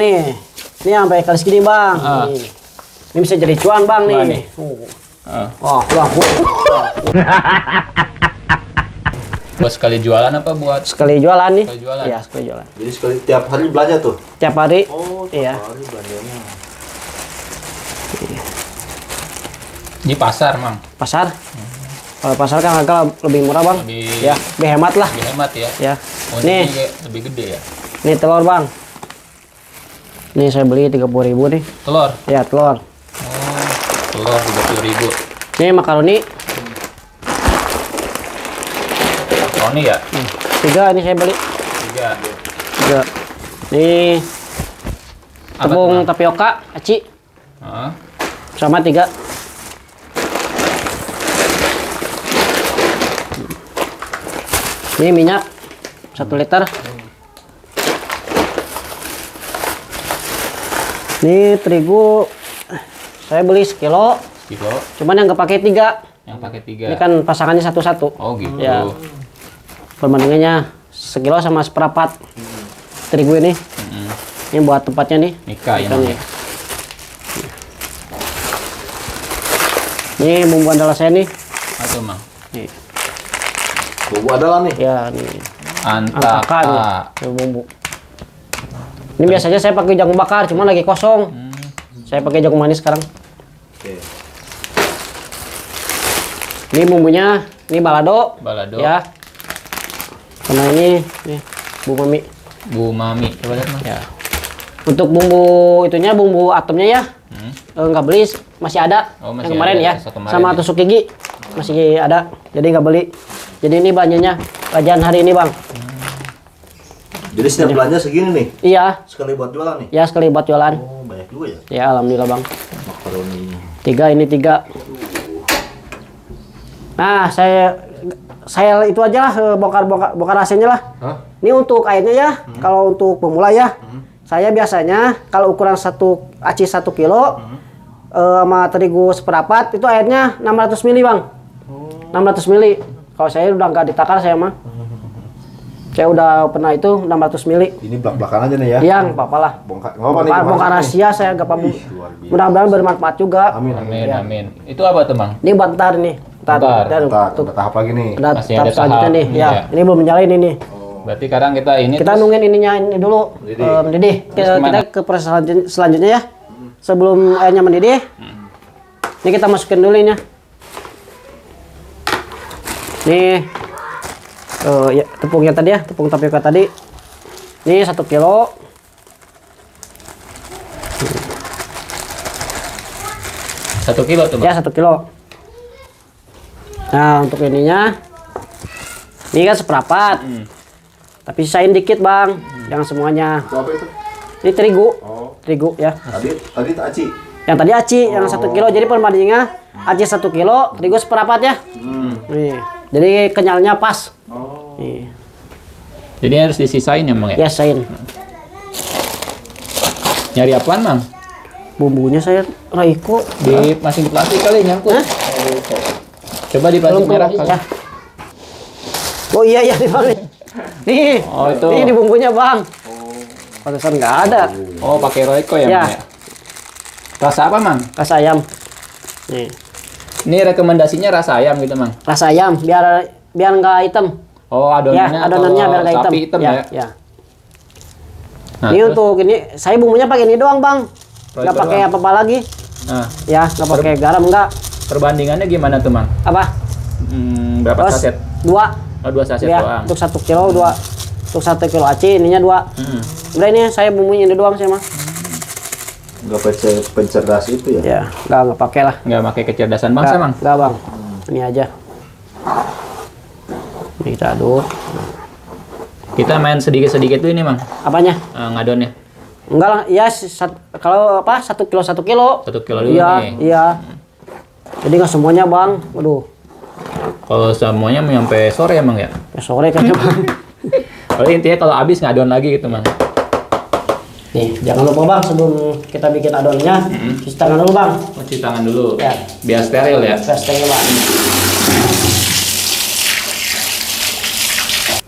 nih. Ini sampai kali segini bang. Nih. Ini bisa jadi cuan bang nih. Wah, Buat sekali jualan apa buat? sekali jualan nih. Sekali jualan. Iya, sekali jualan. Jadi sekali tiap hari belanja tuh? Tiap hari. Oh, iya. tiap hari belanjanya. Di pasar, Mang. Pasar. Kalau pasar kan harga lebih murah bang. Ya, lebih hemat lah. Lebih hemat ya. Ya. Oh, Nih. ini lebih gede ya. Nih telur bang. Nih saya beli 30.000 nih. Telur. Ya telur. Oh, telur 30.000. Ini makaroni. Makaroni ya? 3 ini saya beli. 3. 3. Nih Apa tepung tuh, Bang? tapioka aci Heeh. sama 3. Ini minyak 1 liter. Ini terigu saya beli sekilo. Kilo. Cuman yang nggak pakai 3. Yang pakai 3. Ini kan pasangannya satu-satu. Oh, gitu. Ya. Perbandingannya sekilo sama seperempat terigu ini. Ini buat tempatnya nih. Mika ya, Ikan Mang. nih. Ini bumbu andalan saya nih. Apa, Mang? Nih. Bumbu adalah nih. Ya, nih. Antaka. Ini bumbu. Ini biasanya saya pakai jagung bakar, cuma lagi kosong. Saya pakai jagung manis sekarang. Oke. Ini bumbunya, ini balado. Balado. Ya. Karena ini nih, bumbu mie. Bu Mami. Coba lihat, Mang. Ya. Untuk bumbu itunya, bumbu atomnya ya, nggak beli, masih ada. Oh, masih yang kemarin ada, ya, kemarin sama ya. tusuk gigi masih ada. Jadi nggak beli. Jadi ini belanjanya, belanjaan hari ini bang. Jadi setiap belanja segini nih? Iya, Sekali buat jualan nih? ya sekali buat jualan. Oh, banyak juga ya? Ya alhamdulillah bang. Makaroni. 3 ini 3. Nah saya itu aja lah, bongkar rahasianya lah. Hah? Ini untuk airnya ya. Kalau untuk pemula ya, saya biasanya kalau ukuran aci 1 kilo sama terigu seperempat itu airnya 600 ml bang. 600 ml. Kalau saya udah nggak ditakar saya mah. Saya udah pernah itu 600 ml. Ini belak-belakan aja nih ya? Iya, nggak apa-apa lah. Bongkar, nggak apa nih? Bongkar rahasia saya nggak apa-apa. Luar biasa. Mudah-mudahan bermanfaat juga. Amin, Amin, Ya. amin. Itu apa tuh, Mang? Ini bentar nih. Bentar. Dan Bentar, untuk ada tahap lagi nih. ada Masih tahap ada selanjutnya tahap. nih. Ya, Iya. ini belum nyalain ini. Berarti sekarang kita ini Kita terus nungguin ininya ini dulu. Mendidih. Mendidih. Terus Kita kemana? ke proses selanjutnya ya. Sebelum airnya mendidih. Ini kita masukin dulu ini. Nih. Ya, tepungnya tadi ya, tepung tapioka tadi. Ini 1 kilo. 1 kilo tuh, Ya, Bang. 1 kilo. Nah, untuk ininya ini kan seperempat. Tapi sisain dikit, Bang. Jangan semuanya. Itu apa itu? Ini terigu. Oh, Terigu ya. tadi tak aci. Yang tadi aci yang 1 kilo. Jadi perbandingannya aci 1 kilo, terigu seperempat ya. Nih. Jadi kenyalnya pas. Oh. Nih. Jadi harus disisain ya, Mang ya? Ya, sisain. Nyari apaan, Mang? Bumbunya saya Raiko. Di masing plastik kali nyangkut. Hah? Coba di plastik merah kali. Ya. Oh iya iya nih Bang. Nih. Oh, itu. Ini di bumbunya, Bang. Pantesan nggak ada. Oh, pakai Royco ya, Ya. Mang ya? Rasa apa, Mang? Rasa ayam. Nih. Ini rekomendasinya rasa ayam gitu, Mang. Rasa ayam biar nggak hitam. Oh, Ya, adonannya adonannya biar nggak hitam. sapi hitam ya. Ya. Nah, Ini terus? untuk ini saya bumbunya pakai ini doang, Bang. Nggak Royco pakai doang. apa-apa lagi. Nah, Ya, nggak pakai garam nggak. perbandingannya gimana tuh, Mang? Apa? Berapa Terus saset? 2. Oh, 2 saset Ya, doang. untuk 1 kilo 2. Untuk 1 kilo aci ininya 2. Udah ini saya bumbunya ini doang sih, Mas. Nggak pencerdas itu ya? Ya, nggak pakai lah. Nggak pakai kecerdasan bangsa, Mang? Nggak, Bang. Ini aja. Ini kita aduk. Kita main sedikit-sedikit tuh ini, Mang. Apanya? Ngadonnya. Enggak lah, ya kalau apa 1 kilo 1 kilo. 1 kilo dulu Iya, nih. iya. Jadi nggak semuanya, Bang. Waduh, Kalau semuanya mau sampai sore ya, Mang ya? ya sore kan, Bang. Kalau intinya kalau habis ngadon lagi gitu, Mang. Nih, jangan lupa, Bang, sebelum kita bikin adonannya, cuci tangan dulu, Bang. Cuci tangan dulu. Ya. Biar steril ya. Testingnya, Bang.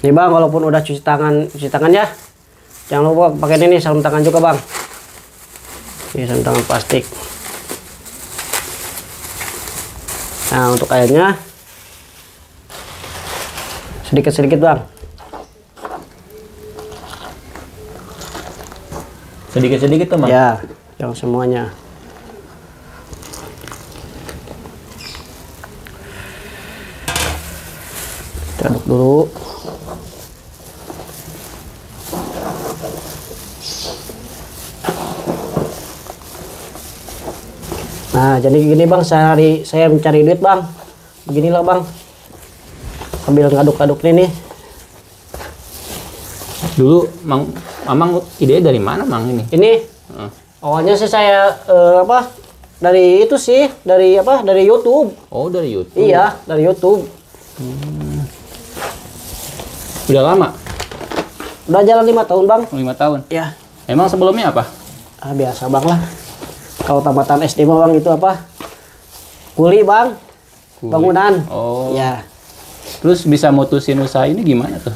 Nih, Bang, walaupun udah cuci tangan ya, jangan lupa pakai ini sarung tangan juga, Bang. Ini sarung tangan plastik. Nah, untuk airnya sedikit-sedikit bang. Sedikit-sedikit tuh, Mang. Ya, jangan semuanya. Kita aduk dulu. Nah, jadi gini bang, saya mencari duit bang. Beginilah bang. Sambil ngaduk-aduk ini. Dulu Mamang ide dari mana, Mang ini? Ini Heeh. awalnya sih saya apa? Dari itu sih, dari apa? Dari YouTube. Oh, dari YouTube. Iya, dari YouTube. Udah lama? Udah jalan 5 tahun bang. 5 tahun. Ya, Emang sebelumnya apa? biasa bang lah. Kalau tamatan SD mah bang itu apa? Kuli bang, Kuli. bangunan. Oh. Ya, Terus bisa mutusin usaha ini gimana tuh?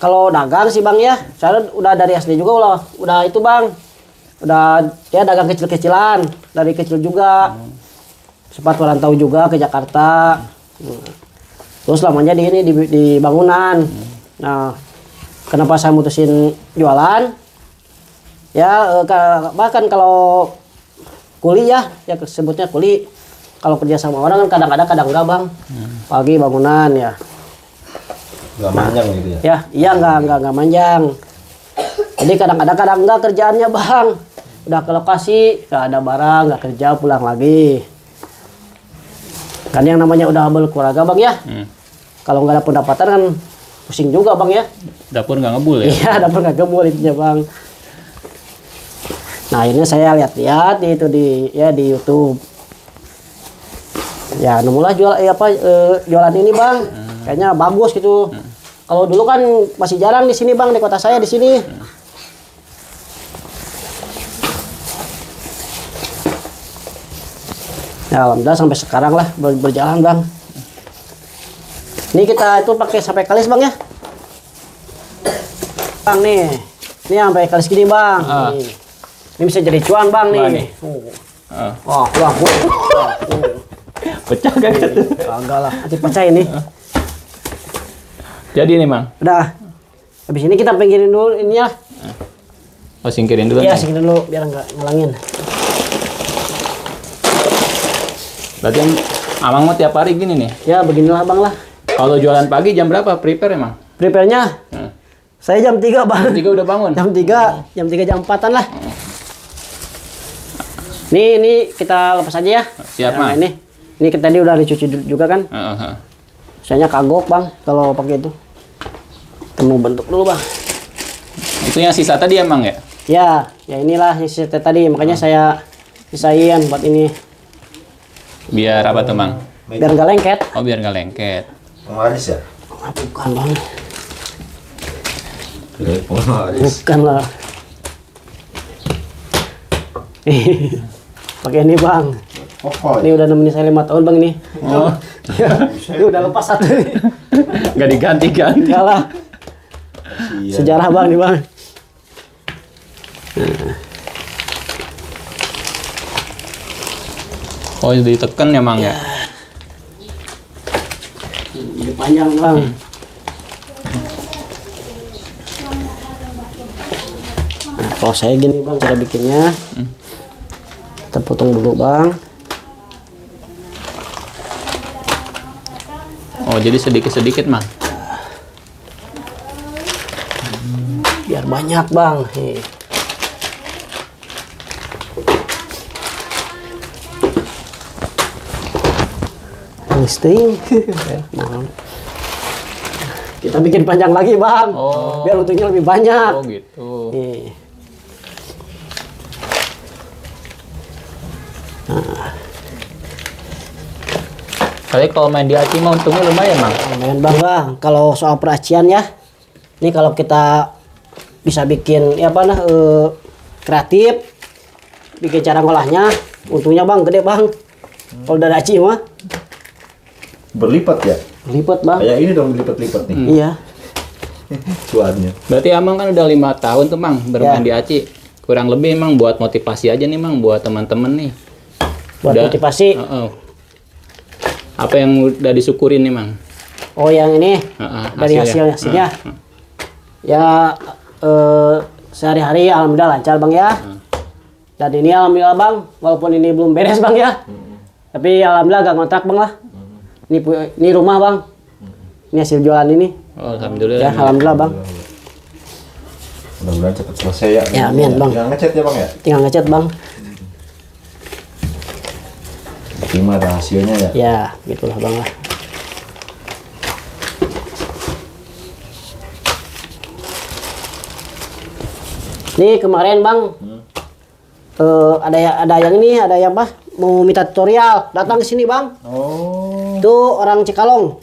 kalau dagang sih bang ya, saya udah dari SD juga udah itu bang, udah ya dagang kecil-kecilan dari kecil juga. Sempat merantau juga ke Jakarta. Terus lamanya di ini di bangunan. Nah, kenapa saya mutusin jualan? Ya bahkan kalau kuliah ya sebutnya kuli. Kalau kerja sama orang kan kadang-kadang kadang enggak bang. Pagi bangunan ya. Nggak manjang gitu ya? Ya, iya enggak manjang. Jadi kadang-kadang kadang enggak kerjaannya bang. Udah ke lokasi, enggak ada barang, enggak kerja, pulang lagi. Kan yang namanya udah berkeluarga bang ya. Kalau nggak ada pendapatan kan pusing juga bang ya. Dapur nggak ngebul ya? Iya, dapur nggak gebul intinya bang. Nah ini saya lihat-lihat itu di YouTube. Ya nemulah jualan ini bang. Kayaknya bagus gitu. Kalau dulu kan masih jarang di sini bang, di kota saya di sini. Ya alhamdulillah sampai sekarang lah berjalan bang. Ini kita itu pakai sampai kalis bang ya. Bang nih, ini sampai kalis gini bang. Ini bisa jadi cuan bang nih. Wah, nih. Wah, wah. Pecah kan gitu? Kagak lah, nanti pecah ini. Jadi nih, Mang. Udah. Habis ini kita pinggirin dulu ini ya. Oh, singkirin dulu. Iya, Mang. singkirin dulu biar nggak ngelangin. Berarti Amang mau tiap hari gini nih. Ya beginilah bang lah. Kalau jualan pagi jam berapa prepare emang? Prepare-nya saya jam 3 bang. Jam 3 udah bangun. Jam 3 jam 4-an lah. Ini kita lepas aja ya. Siap, Nah, Mang. ini kita tadi udah dicuci juga kan. Saya kagok bang kalau pakai itu. Temu bentuk dulu bang. Itu yang sisa tadi emang ya? Ya inilah yang sisa tadi, makanya saya sisain buat ini. Biar apa tuh, Mang? Biar nggak lengket. Oh, biar nggak lengket. Penglaris ya? Bukan bang. Penglaris. Bukan lah. Pakai ini bang. Oh, Ini udah nemenin saya 5 tahun bang ini. Oh, Ini udah lepas satu nih. nggak diganti-ganti. Enggak lah. Sejarah bang nih bang. Oh, ditekan ya, Mang ya? Ini panjang bang. Nah, kalau saya gini bang cara bikinnya. Kita potong dulu bang. Oh, jadi sedikit-sedikit, Mang. Biar banyak bang. Nih. Listing. Kita bikin panjang lagi bang. Oh. Biar untungnya lebih banyak. Oh, gitu. Nih. Kali kalau main di Aci mah untungnya lumayan, Mang. Lumayan bang. Kalau soal peracian ya, ini kalau kita bisa bikin ya apa kreatif, bikin cara ngolahnya, untungnya bang gede bang. Kalau dari aci mah Berlipat ya? lipat bang. Kayak ini dong lipat-lipat nih Iya. cuannya. Berarti Amang kan udah 5 tahun tuh, Mang, bermain Ya. di Aci. kurang lebih emang buat motivasi aja nih Mang, buat teman-teman nih. Buat Udah, motivasi. Apa yang udah disyukurin nih Mang? Oh yang ini dari hasilnya. hasilnya. Ya sehari-hari alhamdulillah lancar Bang ya. Dan ini alhamdulillah Bang, walaupun ini belum beres Bang ya. Tapi alhamdulillah gak ngontrak Bang lah. Ini rumah Bang. Ini hasil jualan ini. Oh, alhamdulillah. Ya alhamdulillah Bang. Mudah-mudahan cepat selesai ya. Ya amin Bang. Tinggal ngecat ya Bang ya. Tinggal ngecat Bang. Gimana rahasianya ya? Ya gitulah Bang lah. Ini kemarin Bang, ada yang ini, ada yang apa? Mau minta tutorial, datang ke sini Bang. Oh. Itu orang Cikalong.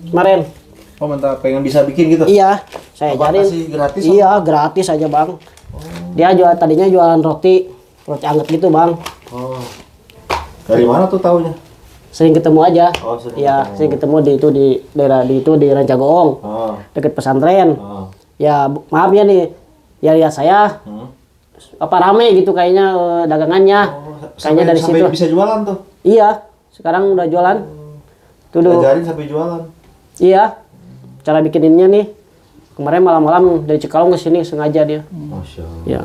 Kemarin. Oh, minta pengen bisa bikin gitu? Iya, saya Apa ajarin. kasih gratis? Iya, gratis aja Bang. Dia tadinya jualan roti anget gitu Bang. Oh. Dari mana tuh taunya? Sering ketemu aja. Oh, sering Iya, ketemu. sering ketemu di daerah di Rancagoong, Oh. dekat pesantren. Oh. Ya maaf ya nih, ya lihat saya apa rame gitu kayaknya dagangannya. Kayaknya dari sampai situ. bisa jualan tuh. Iya, sekarang udah jualan. Tuh Ajarin sampai jualan. Iya, cara bikininnya nih. Kemarin malam-malam dari Cikalong ke sini sengaja dia. Masya Allah. Ya.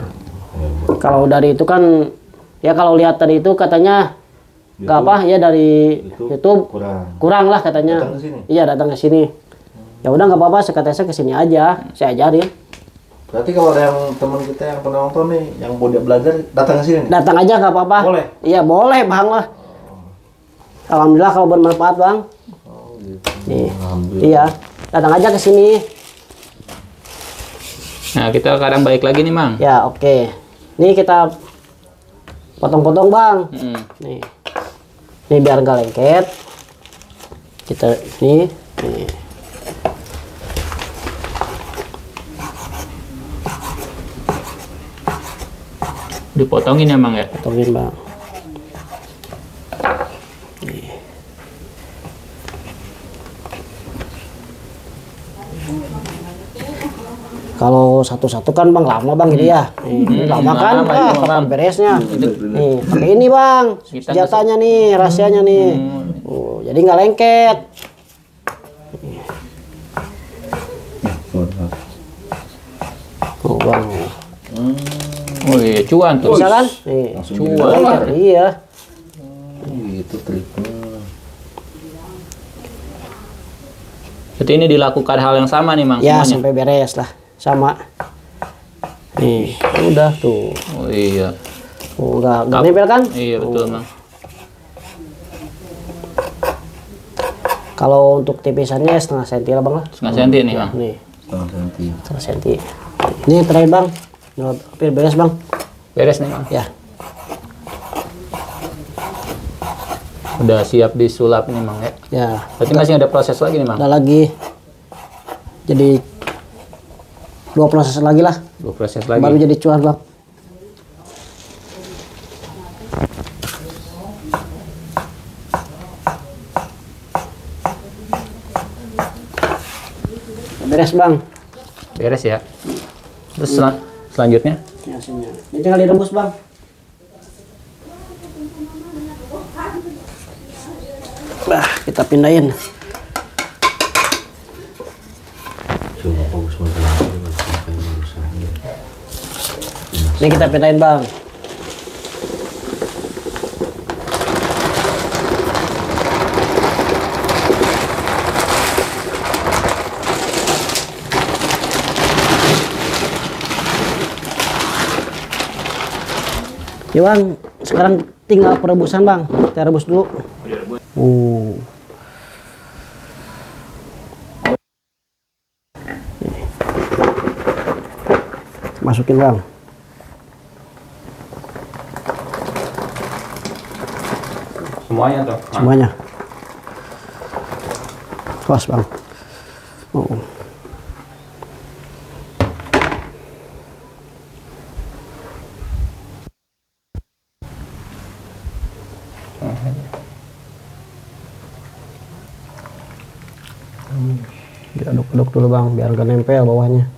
Kalau dari itu kan, ya kalau lihat tadi itu katanya nggak apa ya dari YouTube kurang lah katanya. Datang ke sini? Iya datang ke sini. Ya udah nggak apa-apa, saya ke sini aja, saya ajarin. Berarti kalau ada yang teman kita yang pernah nonton nih, yang mau dia belajar, datang ke sini nih? Datang aja nggak apa-apa. Boleh? Iya boleh Bang lah. Alhamdulillah kalau bermanfaat Bang. Oh, gitu. Nih. Alhamdulillah. Iya, datang aja ke sini. Nah, kita kadang balik lagi nih Mang. Ya oke. Nih kita potong-potong Bang. Nih. Ini biar nggak lengket. Kita nih. Dipotongin ya Mang ya? Potongin Bang. Kalau satu-satu kan Bang lama Bang gitu ya. Nih, lama kan? lama, lama, Kapan Bang. beresnya? Nih, pakai ini Bang. Senjatanya nih, rahasianya nih. Jadi nggak lengket. Bang. Oh iya, cuan tuh. Bisa kan? Nih. Cuan. Lengket, iya. Itu triknya. Berarti ini dilakukan hal yang sama nih Mang Ya semuanya? sampai beres lah. Sama. Nih, udah tuh. Oh iya. Tuh, nggak nempel kan? Iya betul Mang. Kalau untuk tipisannya setengah senti lah Bang lah. Setengah senti nih Mang. Nih, Setengah senti. setengah senti. Ini yang terakhir Bang. Udah hampir beres Bang. Beres nih Mang. Ya. Udah siap disulap nih Mang ya. Ya. Berarti masih ada proses lagi nih Mang. Ada lagi. Jadi 2 proses lagi lah. 2 proses lagi. Baru jadi cuan Bang. Beres Bang. Beres ya. Terus selanjutnya? Ini hasilnya. Ini tinggal direbus Bang. Nah, kita pindahin. Coba fokus Ini kita pindahin Bang. Ya Bang, sekarang tinggal perebusan Bang. Kita rebus dulu. Masukin Bang. Semuanya tuh. Semuanya. Pas Bang. Oh. Diaduk-aduk dulu Bang, biar gak nempel bawahnya.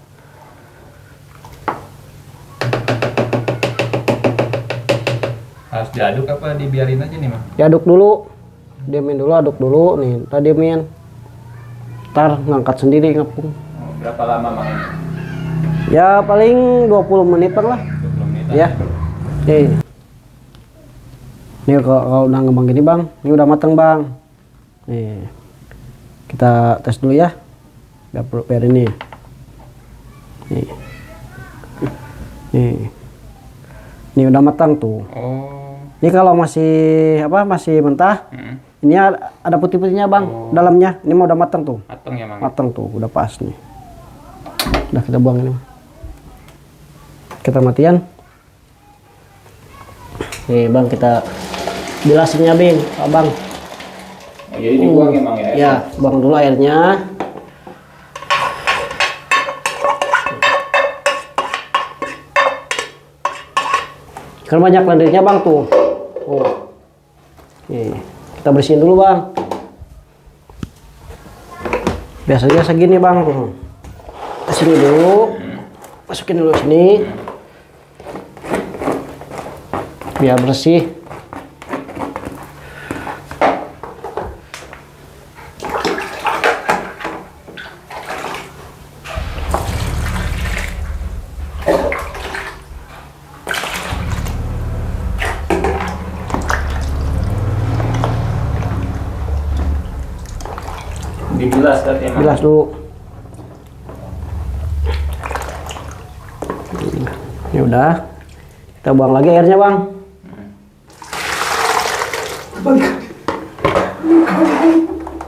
Harus diaduk apa dibiarin aja nih, Mang? Diaduk dulu. Diamin dulu, aduk dulu. Nih, tadi diemin. Ntar ngangkat sendiri ngepung. Oh, berapa lama, Mang? Ya paling 20 menit lah. 20 menit. Ya. Nih. Nih kalau udah ngembang gini bang, ini udah mateng bang. Nih. Kita tes dulu ya. Biar ini. Nih. Nih. Ini udah matang tuh. Oh. Ini kalau masih mentah, ini ada putih-putihnya bang, dalamnya. Ini mau udah matang tuh. Mateng ya, Mang? Matang tuh, udah pas nih. Udah kita buang ini. Kita matian. Nih bang, kita bilasinnya bing, bang. Oh, jadi dibuang ya, Mang ya? Ya, buang dulu airnya. Kan banyak lendirnya bang tuh. Oh. Nih, kita bersihin dulu bang. Biasanya segini bang tuh. Ke sini dulu. Masukin dulu sini. Biar bersih. Dibilas tadi, Mang? Bilas dulu. Ini udah. Kita buang lagi airnya bang.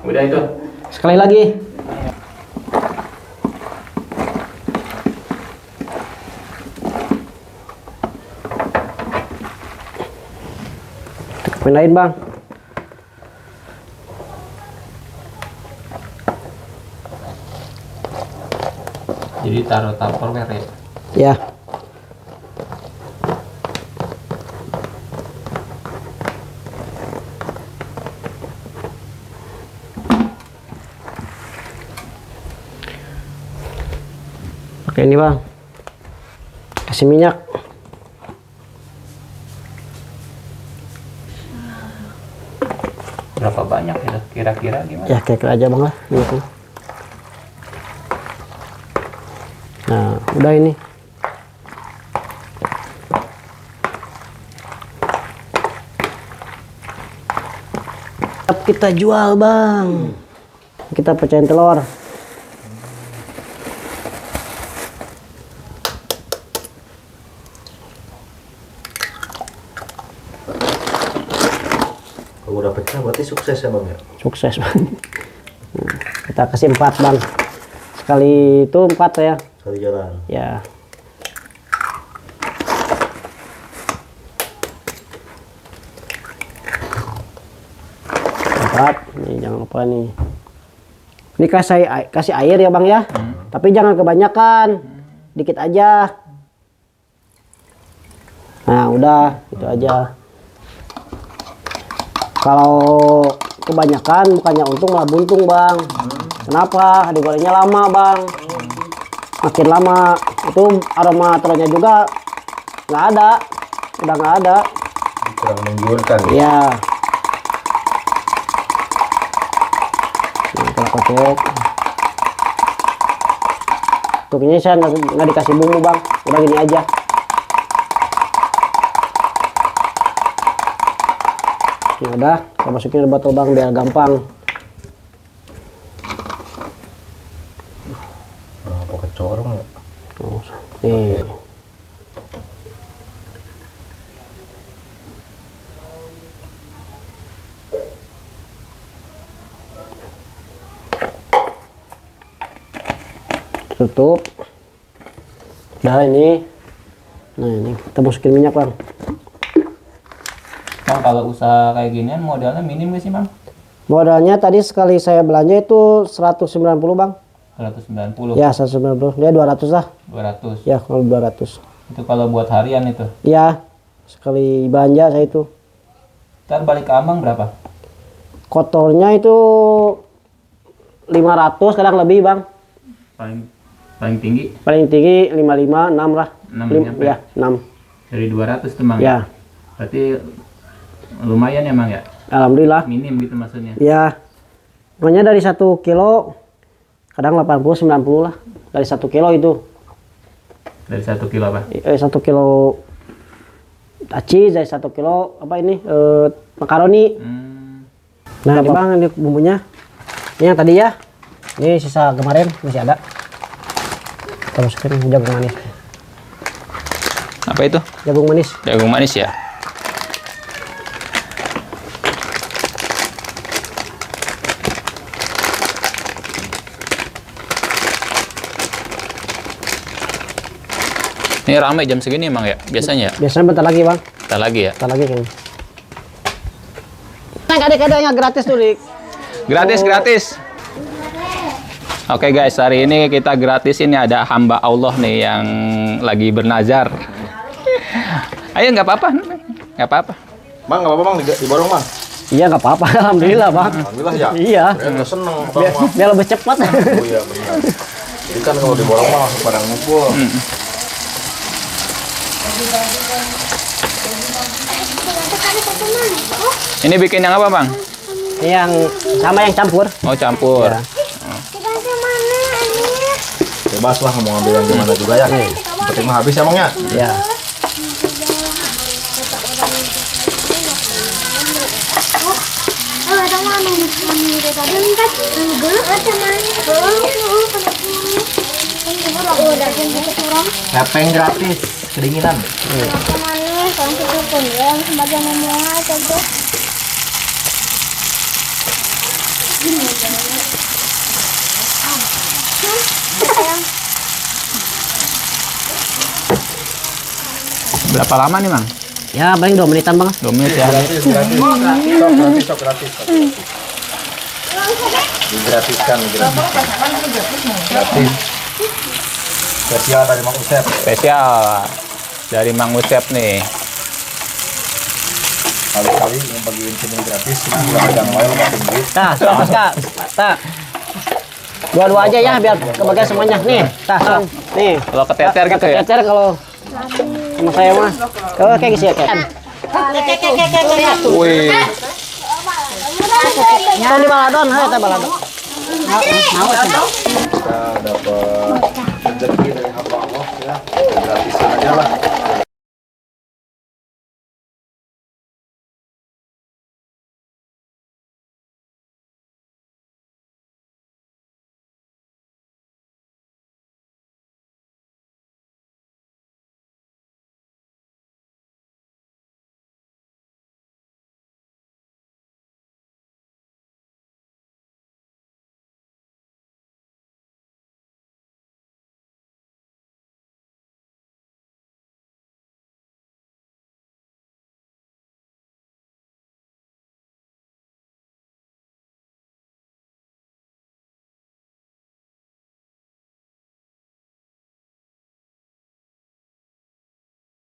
Udah itu. Sekali lagi. Kita pindahin bang. Jadi taruh tupperware ya? Ya. Pakai ini bang. Kasih minyak. Berapa banyak itu? Kira-kira gimana? Ya kira-kira aja bang lah. Gitu. Nah, udah ini. Kita jual bang. Kita pecahin telur. Kalau udah pecah berarti sukses ya bang ya? Sukses bang. Nah, kita kasih 4 bang. Sekali itu 4 ya. Sekali jalan. Ya. Empat. Nih jangan lupa nih. Ini kasih air ya bang ya. Tapi jangan kebanyakan. Dikit aja. Nah udah itu aja. Kalau kebanyakan bukannya untung malah buntung bang. Kenapa? Digorengnya lama bang. Makin lama itu aroma telurnya juga nggak ada, udah nggak ada. Kurang menggiurkan ya? Iya. Nah, kita kocok. Tuh ini saya nggak dikasih bumbu bang, udah gini aja. Ini udah, kita masukin ke botol bang biar gampang. Nah, pakai corong ya? Oh, nih. Tutup. Nah ini. Nah ini kita masukin minyak bang. Bang, kalau usaha kayak ginian modalnya minim gak sih, Bang? Modalnya tadi sekali saya belanja itu 190 bang. 190. Ya 190. Dia 200 lah. 200. Ya kalau 200. Itu kalau buat harian itu. Ya sekali belanja saya itu. Ntar balik ke Ambang berapa? Kotornya itu 500 kadang lebih bang. Paling tinggi Paling tinggi 55, 6 lah. 6 nyampe. Ya 6. Dari 200 tuh, Bang. Ya. Berarti lumayan ya Mang ya? Alhamdulillah. Minim gitu maksudnya. Ya, pokoknya dari 1 kilo, kadang 80-90 lah. Dari 1 kilo itu. Dari 1 kilo apa? 1 kilo aci, dari 1 kilo apa ini, makaroni. Nah, ini Bang, ini bumbunya. Ini yang tadi ya. Ini sisa kemarin masih ada. Kita masukin jagung manis. Apa itu? Jagung manis. Jagung manis ya? Ini ramai jam segini emang ya? Biasanya ya? Biasanya bentar lagi Bang. Bentar lagi ya? Bentar lagi kayaknya. Nah, kadang-kadangnya gratis tuh, Dik. Gratis, gratis. Oke guys, hari ini kita gratis. Ini ada hamba Allah nih yang lagi bernazar. Ayo, nggak apa-apa. Nggak apa-apa. Bang, nggak apa-apa Bang, diborong Bang. Iya, nggak apa-apa. Alhamdulillah, Bang. Alhamdulillah ya. Iya. Saya seneng Bang mah. Biar lebih cepat. Oh iya benar. Jadi kan kalau diborong mah langsung pada ngumpul. Ini bikin yang apa bang? Yang sama yang campur. Oh campur. Ya. Bebas lah mau ambil yang gimana juga ya. Penting mah habis ya Bang ya. Ya. Kepeng gratis, kedinginan. Berapa lama nih bang? Ya, paling 2 menitan Bang. 2 menit ya. Gratis. Sok gratis. Digratiskan. Gratis. Spesial dari Mang Usep. Spesial dari Mang Usep nih. Kali-kali yang bagiin sini gratis, cuma yang lain makin duit. Nah, Mas Kak. Nah. Dua-dua aja ya biar kebagian semuanya. Nih, tah, nih. Kalau keteter gitu ya? Keteter kalau sama saya mah. Kalau kayak gitu ya, kan. Wih. Tahu di baladon, hai teh baladon. Kita dapat rezeki dari hamba Allah ya. Gratisin aja lah.